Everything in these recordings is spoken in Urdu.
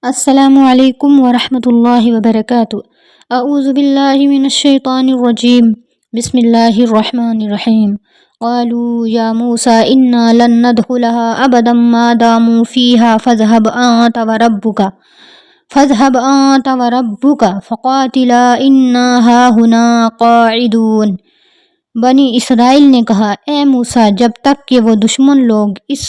السلام علیکم ورحمۃ اللہ وبرکاتہ۔ اعوذ باللہ من الشیطان الرجیم، بسم اللہ الرحمن الرحیم۔ قالوا یا موسیٰ انا لن ندخلها ابدا ما داموا فیها فاذهب انت وربك فقاتلا انا هاہنا قاعدون۔ بنی اسرائیل نے کہا، اے موسیٰ، جب تک کہ وہ دشمن لوگ اس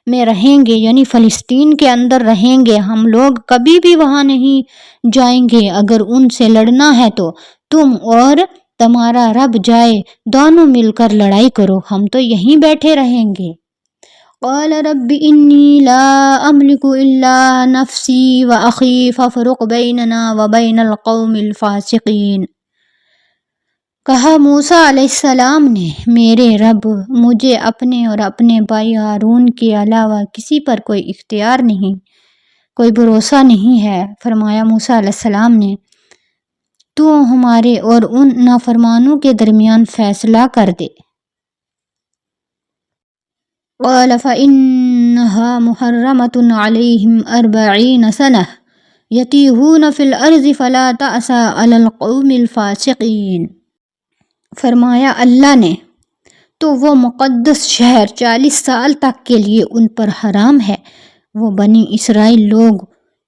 میں رہیں گے، یعنی فلسطین کے اندر رہیں گے، ہم لوگ کبھی بھی وہاں نہیں جائیں گے۔ اگر ان سے لڑنا ہے تو تم اور تمہارا رب جائے، دونوں مل کر لڑائی کرو، ہم تو یہیں بیٹھے رہیں گے۔ قال رب انی لا املک الا نفسی واخی فافرق بیننا وبین القوم الفاسقین۔ کہا موسیٰ علیہ السلام نے، میرے رب، مجھے اپنے اور اپنے بھائی ہارون کے علاوہ کسی پر کوئی اختیار نہیں، کوئی بھروسہ نہیں ہے۔ فرمایا موسیٰ علیہ السلام نے، تو ہمارے اور ان نافرمانوں کے درمیان فیصلہ کر دے۔ قال فإنها محرمة عليهم 40 سنة يتيهون في الأرض فلا تأس على القوم الفاسقين۔ فرمایا اللہ نے، تو وہ مقدس شہر 40 سال تک کے لیے ان پر حرام ہے۔ وہ بنی اسرائیل لوگ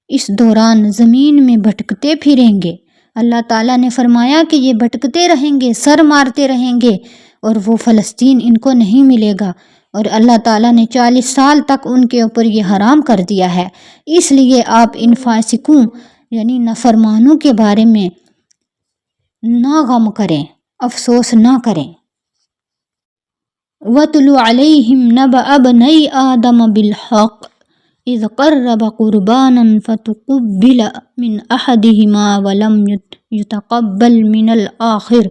اس دوران زمین میں بھٹکتے پھریں گے۔ اللہ تعالیٰ نے فرمایا کہ یہ بھٹکتے رہیں گے، سر مارتے رہیں گے، اور وہ فلسطین ان کو نہیں ملے گا، اور اللہ تعالیٰ نے 40 سال تک ان کے اوپر یہ حرام کر دیا ہے۔ اس لیے آپ ان فاسقوں یعنی نافرمانوں کے بارے میں نہ غم کریں، افسوس نہ کریں۔ وَاتْلُ عَلَيْهِمْ نَبَأَ ابْنَيْ آدَمَ بِالْحَقِّ إِذْ قَرَّبَا قُرْبَانًا فَتُقُبِّلَ مِنْ أَحَدِهِمَا وَلَمْ يُتَقَبَّلْ مِنَ الْآخَرِ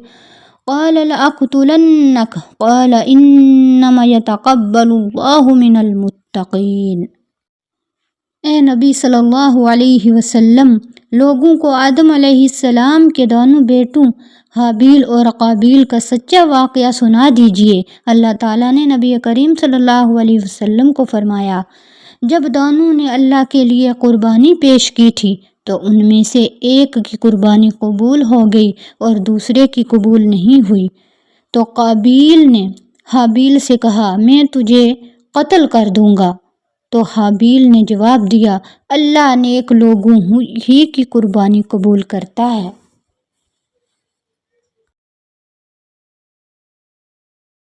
قَالَ لَأَقْتُلَنَّكَ قَالَ إِنَّمَا يَتَقَبَّلُ اللَّهُ مِنَ الْمُتَّقِينَ۔ اے نبی صلی اللہ علیہ وسلم، لوگوں کو آدم علیہ السلام کے دونوں بیٹوں حابیل اور قابیل کا سچا واقعہ سنا دیجئے۔ اللہ تعالیٰ نے نبی کریم صلی اللہ علیہ وسلم کو فرمایا، جب دونوں نے اللہ کے لیے قربانی پیش کی تھی تو ان میں سے ایک کی قربانی قبول ہو گئی اور دوسرے کی قبول نہیں ہوئی، تو قابیل نے حابیل سے کہا، میں تجھے قتل کر دوں گا، تو حابیل نے جواب دیا، اللہ نیک لوگوں ہی کی قربانی قبول کرتا ہے۔